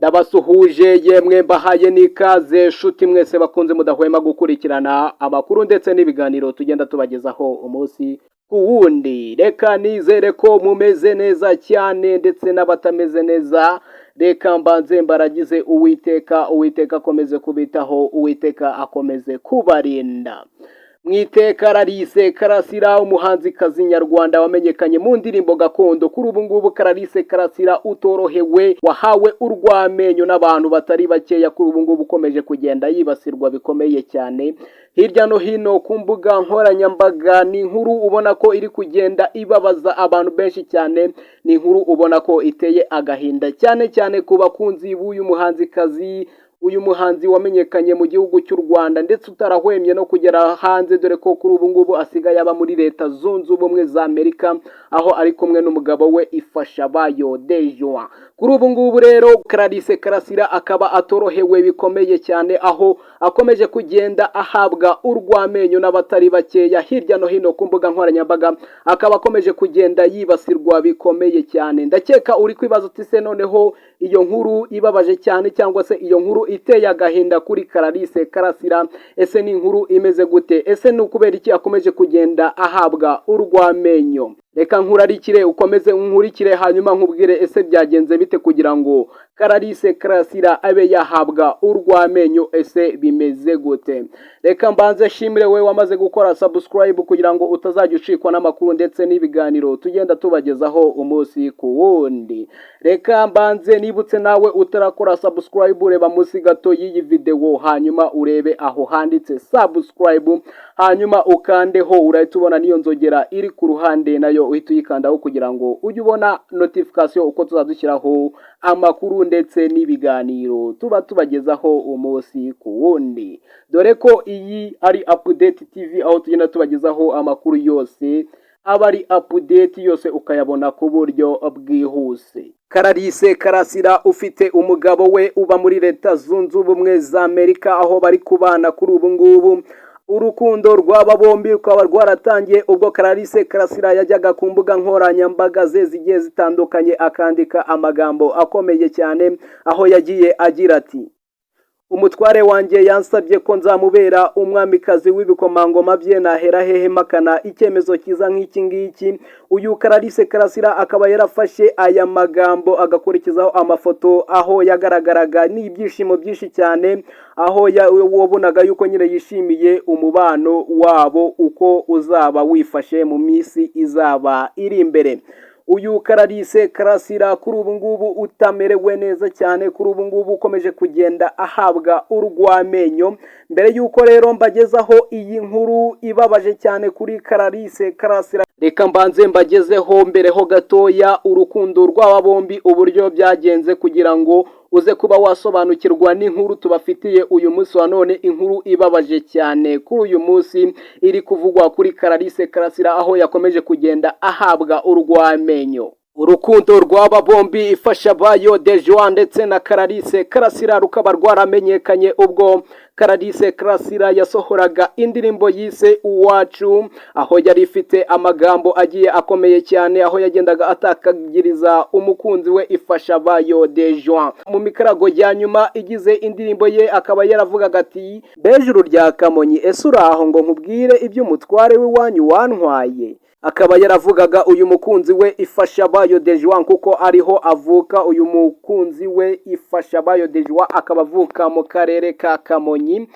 Ndabasuhuje yemwe mbahaye n'ikaze shuti mwese bakunze mudahwema gukurikirana amakuru ndetse n'ibiganiro tugenda tubagezaho umunsi ku wundi. Reka nizere ko mumeze neza cyane ndetse n'abatameze neza. Reka mbanze mbaragize Uwiteka akomeze kubitaho, Uwiteka akomeze kubarinda. Mwiteka Clarisse Karasira, umuhanzikazi nyarwanda wamenyekanye mu ndirimbo gakondo. Kuri ubu ngubu Clarisse Karasira utorohewe, wahawe urwamenyo n'abantu batari bakeya. Kuri ubu ngubu ukomeje kugenda yibasirwa bikomeye cyane hirya no hino ku mbuga nkoranyambaga. Ni inkuru ubona ko iri kugenda ibabaza abantu benshi cyane, ni inkuru ubona ko iteye agahinda cyane cyane ku bakunzi b'uyu muhanzikazi, uyu muhanzi wamenyekanye mu gihugu cy'u Rwanda ndetse utarahwemye no kugera hanze, dore ko kuri ubu ngubu asigaye aba muri Leta Zunze Ubumwe za Amerika, aho ari kumwe n'umugabo we Ifashabayo Dejoa. Kuri ubu ngubu rero Clarisse Karasira akaba atorohewe bikomeye cyane, aho akomeje kugenda ahabwa urwamenyo n'abatari bakeya hirya no hino ku mbuga nkoranyambaga, akaba akomeje kugenda yibasirwa bikomeye cyane. Ndakeka uri kwibaza uti se noneho iyo nkuru ibabaje cyane cyangwa se iyo nkuru iteye agahinda kuri Clarisse Karasira, ese ni inkuru imeze gute? Ese ni ukubera iki akomeje kugenda ahabwa urwamenyo? Reka nkurarikire ukomeze nkurikire hanyuma nkubwire ese byagenze bite kugira ngo Clarisse Karasira abe yahabwa urwamenyo, ese bimeze gute? Reka mbanze shimire we wamaze gukora subscribe kugira ngo utazajya ucikwa n'amakuru ndetse n'ibiganiro tugenda tubagezaho umunsi ku wundi. Reka mbanze nibutse nawe utarakora subscribe, ureba munsi gato y'iyi video hanyuma urebe aho handitse subscribe, hanyuma ukandeho, urahita ubona niyo nzogera iri ku ruhande nayo uhita uyikandaho kugira ngo ujye ubona notification uko tuzadushyiraho amakuru ndetse n'ibiganiro tuba tubagezaho umunsi ku wundi. Dore ko iyi ari update TV, aho tugenda tubagezaho amakuru yose, aba ari update yose ukayabona ku buryo bwihuse. Clarisse Karasira ufite umugabo we uba muri Leta Zunze Ubumwe za Amerika, aho bari kubana kuri ubu ngubu. Urukundo rw'aba bombi rukaba rwaratangiye ubwo Clarisse Karasira yajyaga ku mbuga nkoranyambaga ze zigiye zitandukanye akandika amagambo akomeye cyane, aho yagiye agira ati: umutware wanjye yansabye ko nzamubera umwamikazi w'ibikomangoma bye, nahera hehe makana icyemezo cyiza nk'iki ngiki. Uyu Clarisse Karasira akaba yarafashe aya magambo agakurikizaho amafoto aho yagaragaraga n'ibyishimo byinshi cyane, aho wabonaga yuko nyine yishimiye umubano wabo uko uzaba wifashe mu minsi izaba iri imbere. Uyu Clarisse Karasira kuri ubu ngubu utamerewe neza cyane, kuri ubu ngubu ukomeje kugenda ahabwa urwamenyo. Mbere yuko rero mbagezaho iyi nkuru ibabaje cyane kuri Clarisse Karasira, reka mbanze mbagezeho mbere ho gatoya urukundo rw'aba bombi uburyo byagenze, kugira ngo uze kuba wasobanukirwa n'inkuru tubafitiye uyu munsi wa none. Inkuru ibabaje cyane kuri uyu munsi iri kuvugwa kuri Clarisse Karasira, aho yakomeje kugenda ahabwa urwamenyo. Urukundo rw'aba bombi Ifashabayo Dejoa ndetse na Clarisse Karasira rukaba rwaramenyekanye ubwo Clarisse Karasira yasohoraga indirimbo yise Uwacu, aho yari ifite amagambo agiye akomeye cyane, aho yagendaga atakagiriza umukunzi we Ifashabayo Dejoa. Mu mikarago ya nyuma igize indirimbo ye akaba yaravugaga ati: bejuru rya Kamonyi, ese uraho ngo nkubwire iby'umutware w'iwanyu wantwaye. Akaba yaravugaga uyu mukunzi we Ifashabayo Dejoa kuko ariho avuka. Uyu mukunzi we Ifashabayo Dejoa akaba avuka mu karere ka Kamonyi,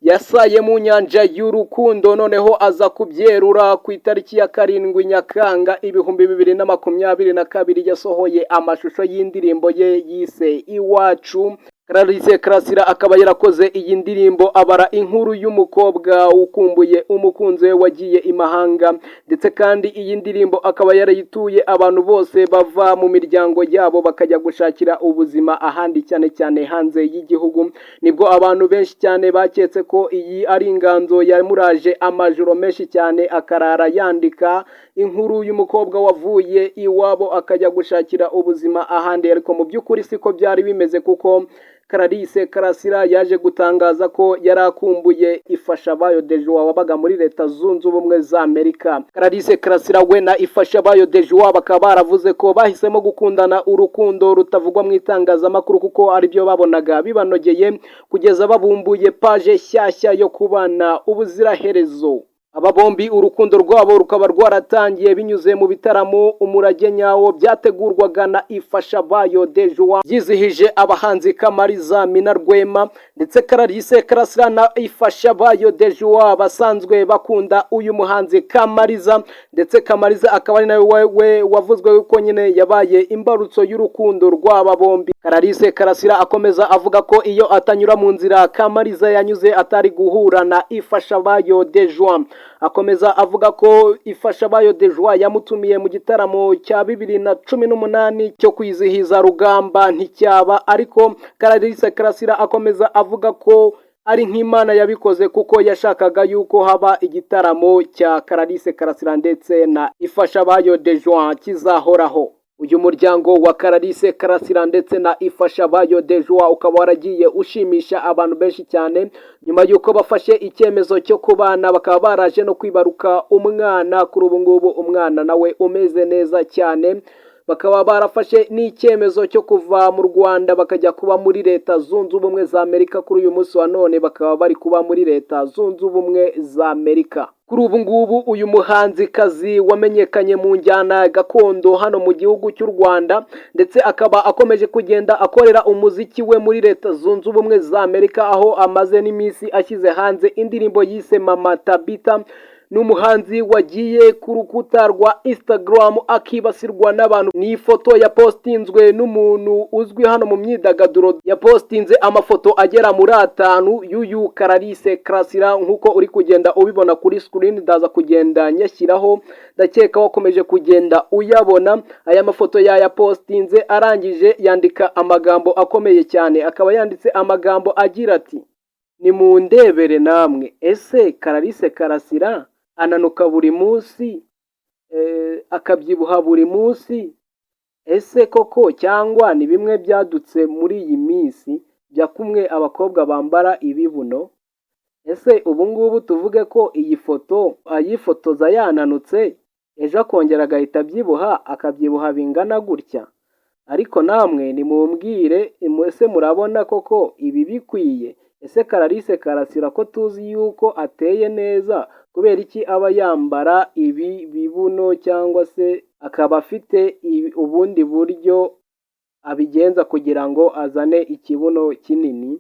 yasaye mu nyanja y'urukundo, noneho aza kubyerura ku itariki ya 7 Nyakanga 2022 yasohoye amashusho y'indirimbo ye yise Iwacu. Clarisse Karasira akaba yarakoze iyi ndirimbo abara inkuru y'umukobwa ukumbuye umukunzi we wagiye imahanga, ndetse kandi iyi ndirimbo akaba yarayituye abantu bose bava mu miryango yabo bakajya gushakira ubuzima ahandi, cyane cyane hanze y'igihugu. Nibwo abantu benshi cyane baketse ko iyi ari inganzo yamuraje amajoro menshi cyane, akarara yandika inkuru y'umukobwa wavuye iwabo akajya gushakira ubuzima ahandi, ariko mu by'ukuri siko byari bimeze, kuko Clarisse Karasira yaje gutangaza ko yarakumbuye Ifashabayo Dejoa wabaga muri Leta Zunze Ubumwe za Amerika. Clarisse Karasira we na Ifashabayo Dejoa bakaba baravuze ko bahisemo gukundana urukundo rutavugwa mu itangazamakuru kuko ari byo babonaga bibanogeye kugeza babumbuye paje shyashya yo kubana ubuziraherezo. Aba bombi urukundo rwabo rukaba rwaratangiye binyuze mu bitaramo umurage nyawo byategurwaga na Ifashabayo Dejoa byizihije abahanzi Kamariza Mina Rwema ndetse Clarisse Karasira na Ifashabayo Dejoa basanzwe bakunda uyu muhanzi Kamariza, ndetse Kamariza akaba ari nawe wavuzwe ko nyine yabaye imbarutso y'urukundo rw'aba bombi. Clarisse Karasira akomeza avuga ko iyo atanyura mu nzira Kamariza yanyuze atari guhura na Ifashabayo Dejoa. Akomeza avuga ko Ifashabayo Dejoa yamutumiye mu gitaramo cya 2018 cyo kwizihiza rugamba nticyaba, ariko Clarisse Karasira akomeza avuga ko ari nk'Imana yabikoze kuko yashakaga yuko haba igitaramo cya Clarisse Karasira ndetse na Ifashabayo Dejoa kizahoraho. Uyu muryango wa Clarisse Karasira ndetse na Ifashabayo Dejoa ukaba waragiye ushimisha abantu benshi cyane nyuma yuko bafashe icyemezo cyo kubana, bakaba baraje no kwibaruka umwana. Kuri ubu ngubu umwana nawe umeze neza cyane, bakaba barafashe n'icyemezo cyo kuva mu Rwanda bakajya kuba muri Leta Zunze Ubumwe za Amerika. Kuri uyu munsi wa none bakaba bari kuba muri Leta Zunze Ubumwe za Amerika. Kuri ubu ngubu uyu muhanzikazi wamenyekanye mu njyana gakondo hano mu gihugu cy'u Rwanda ndetse akaba akomeje kugenda akorera umuziki we muri Leta Zunze Ubumwe za Amerika, aho amaze n'iminsi ashyize hanze indirimbo yise Mama Tabita. N'umuhanzi wagiye ku rukuta rwa Instagram akibasirwa n'abantu. Ni ifoto yapostinzwe n'umuntu uzwi hano mu myidagaduro, yapostinze amafoto agera muri 5 y'uyu Clarisse Karasira nkuko uri kugenda ubibona kuri screen. Ndaza kugenda nyashyiraho, ndakeka wakomeje kugenda uyabona. Aya mafoto yayapostinze arangije yandika amagambo akomeye cyane, akaba yanditse amagambo agira ati: ni mu ndebere namwe, ese Clarisse Karasira ananuka buri munsi, akabyibuha buri munsi, ese koko cyangwa ni bimwe byadutse muri iyi minsi bya kumwe abakobwa bambara ibibuno? Ese ubu ngubu tuvuge ko iyi foto ayifotoza yananutse, ejo akongera agahita abyibuha, akabyibuha bingana gutya? Ariko namwe nimumbwire, ese murabona koko ibi bikwiye? Ese Clarisse Karasira ko tuzi yuko ateye neza, kubera iki aba yambara ibi bibuno, cyangwa se akaba afite ubundi buryo abigenza kugira ngo azane ikibuno kinini?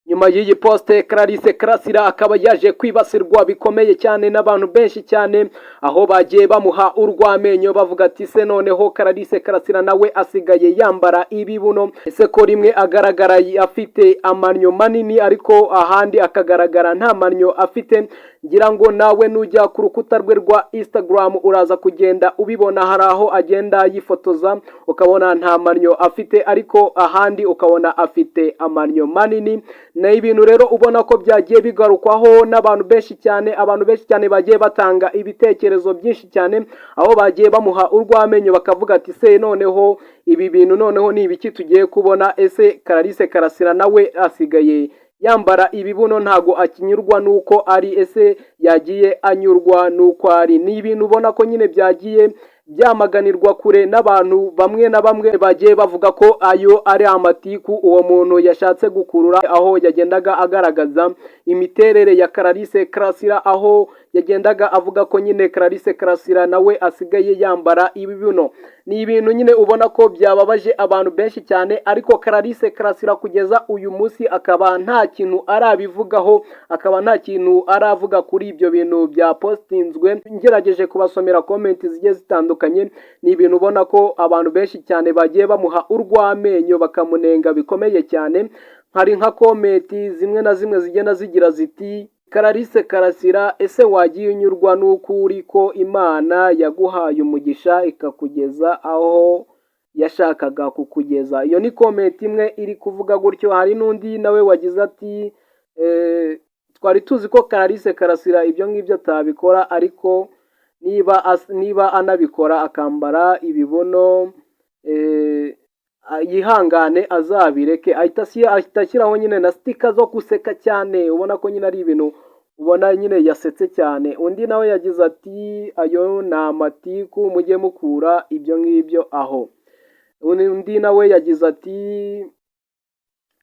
Nyuma y'iyi poste Clarisse Karasira akaba yaje kwibasirwa bikomeye cyane n'abantu benshi cyane, aho bagiye bamuha urwamenyo bavuga ati se noneho Clarisse Karasira nawe asigaye yambara ibibuno, ese ko rimwe agaragara afite amanyo manini ariko ahandi akagaragara nta manyo afite? Ngira ngo nawe nujya ku rukuta rwe rwa Instagram uraza kugenda ubibona, hari aho agenda yifotoza ukabona nta manyo afite, ariko ahandi ukabona afite amanyo manini. Na ibintu rero ubona ko byagiye bigarukwaho n'abantu benshi cyane. Abantu benshi cyane bagiye batanga ibitekerezo byinshi cyane, aho bagiye bamuha urwamenyo bakavuga ati se noneho ibi bintu noneho ni ibiki tugiye kubona? Ese Clarisse Karasira nawe asigaye yambara ibibuno, ntago akinyurwa nuko ari? Ese yagiye anyurwa nuko ari? Ni ibintu ubona ko nyine byagiye byamaganirwa kure n'abantu bamwe na bamwe bagiye bavuga ko ayo ari amatiku uwo muntu yashatse gukurura, aho yagendaga agaragaza imiterere ya Clarisse Karasira, aho yagendaga avuga ko nyine Clarisse Karasira nawe asigaye yambara ibibuno. Ni ibintu nyine ubona ko byababaje abantu benshi cyane, ariko Clarisse Karasira kugeza uyu munsi akaba nta kintu arabivugaho, akaba nta kintu aravuga kuri ibyo bintu bya postinzwe. Ngerageje kubasomera comment zigiye zitandukanye, ni ibintu ubona ko abantu benshi cyane bagiye bamuha urwamenyo bakamunenga bikomeye cyane. Hari nka comment zimwe na zimwe zigenda zigira ziti: Clarisse Karasira, ese wagiye unyurwa n'ukuri ko Imana yaguhaye umugisha ikakugeza aho yashakaga kukugeza? Iyo ni comment imwe iri kuvuga gutyo. Hari n'undi nawe wagize ati twari tuzi ko Clarisse Karasira ibyo ngibyo atabikora, ariko niba anabikora akambara ibibuno, yihangane azabireke, ahita ashyiraho nyine na stika zo guseka cyane, ubona ko nyine ari ibintu ubona nyine yasetse cyane. Undi nawe yagize ati ayo ni amatiku mujye mukura ibyo ngibyo aho. Undi nawe yagize ati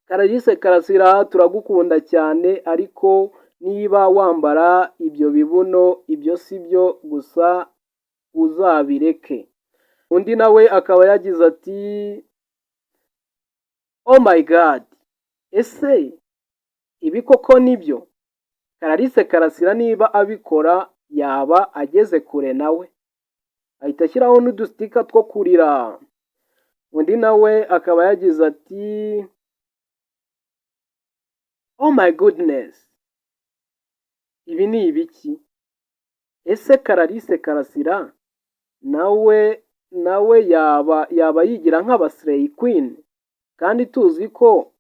Clarisse Karasira turagukunda cyane ariko niba wambara ibyo bibuno ibyo si byo gusa uzabireke. Undi nawe akaba yagize ati oh my god, ese ibi koko nibyo? Clarisse Karasira niba abikora yaba ageze kure nawe. Ahita ashyiraho n'udustika two kurira. Undi nawe akaba yagize ati oh my goodness, ibi ni ibiki? Ese Clarisse Karasira nawe yaba yigira nk'abasirey queen kandi tuzi ko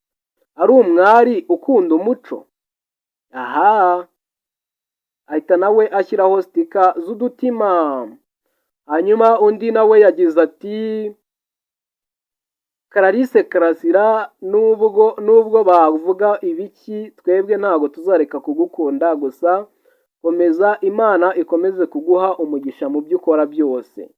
ari umwari ukunda umuco. Aha, ahita nawe ashyiraho stika z'udutima. Hanyuma undi nawe yagize ati Clarisse Karasira nubwo bavuga ibiki twebwe ntago tuzareka kugukunda, gusa komeza Imana ikomeze kuguha umugisha mu byo ukora byose.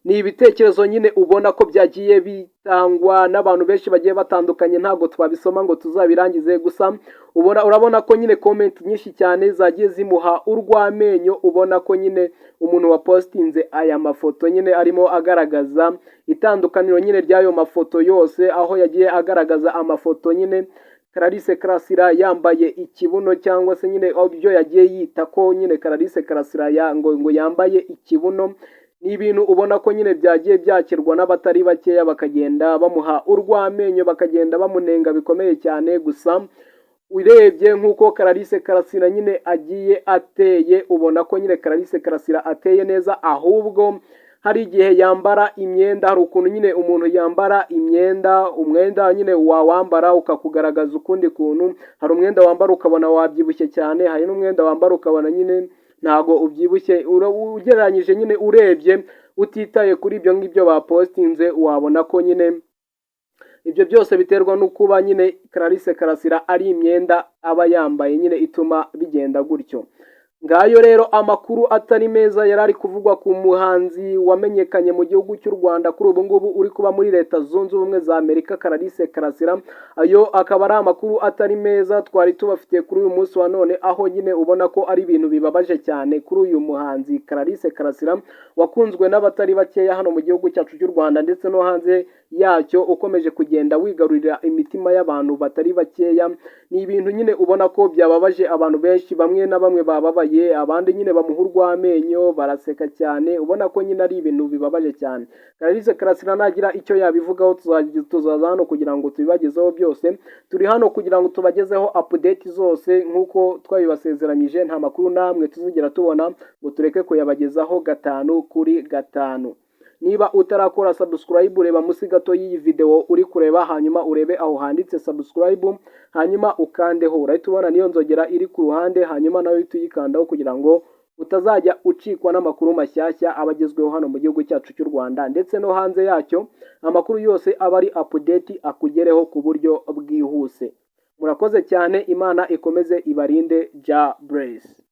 Ni ibitekerezo nyine ubona ko byagiye bitangwa n'abantu benshi bagiye batandukanye, ntabwo twabisoma ngo tuzabirangize, gusa urabona ko nyine comment nyinshi cyane zagiye zimuha urw'amenyo. Ubona ko nyine umuntu wa postinze aya mafoto nyine arimo agaragaza itandukaniro nyine ry'ayo mafoto yose, aho yagiye agaragaza amafoto nyine Clarisse Karasira yambaye ikibuno, cyangwa se nyine ibyo yagiye yita ko nyine Clarisse Karasira ngo yambaye ikibuno. Ni ibintu ubona ko nyine byagiye byakirwa n'abatari bakeya, bakagenda bamuha urw'amenyo, bakagenda bamunenga bikomeye cyane. Gusa urebye nk'uko Clarisse Karasira nyine agiye ateye, ubona ko nyine Clarisse Karasira ateye neza, ahubwo hari igihe yambara imyenda, hari ukuntu nyine umuntu yambara umwenda nyine wawambara ukakugaragaza ukundi kuntu. Hari umwenda wambara ukabona wabyibushye cyane, hari n'umwenda wambara ukabona nyine ntago ubyibushye. Ugereranyije nyine urebye utitaye kuri ibyo ngibyo bapostinze, wabona ko nyine ibyo byose biterwa no kuba nyine Clarisse Karasira ari imyenda aba yambaye nyine ituma bigenda gutyo. Ngayo rero amakuru atari meza yari ari kuvugwa ku muhanzi wamenyekanye mu gihugu cy'u Rwanda kuri ubu ngubu uri kuba muri Leta Zunze Ubumwe za Amerika, Clarisse Karasira. Ayo akaba ari amakuru atari meza twari tubafitiye kuri uyu munsi wa none, aho nyine ubona ko ari ibintu bibabaje cyane kuri uyu muhanzi Clarisse Karasira wakunzwe n'abatari bakeya hano mu gihugu cyacu cy'u Rwanda ndetse no hanze yacyo, ukomeje kugenda wigarurira imitima y'abantu batari bakeya. Ni ibintu nyine ubona ko byababaje abantu benshi, bamwe na bamwe bababaye, abandi nyine bamuha urw'amenyo baraseka cyane. Ubona ko nyine ari ibintu bibabaje cyane. Clarisse Karasira nagira icyo yabivugaho tuzaza hano kugira ngo tubibagezeho byose. Turi hano kugira ngo tubagezeho update zose nk'uko twabibasezeranyije. Nta makuru namwe tuzigera tubona ngo tureke kuyabagezaho 5 kuri 5. Niba utarakora subscribe, reba munsi gato y'iyi video uri kureba, hanyuma urebe aho handitse subscribe, hanyuma ukandeho. Urahita ubona niyo nzogera iri ku ruhande, hanyuma nawe tuyikandaho kugira ngo utazajya ucikwa n'amakuru mashyashya abagezweho hano mu gihugu cyacu cy'u Rwanda ndetse no hanze yacyo. Amakuru yose aba ari update akugereho ku buryo bwihuse. Murakoze cyane, Imana ikomeze ibarinde. Ja bless.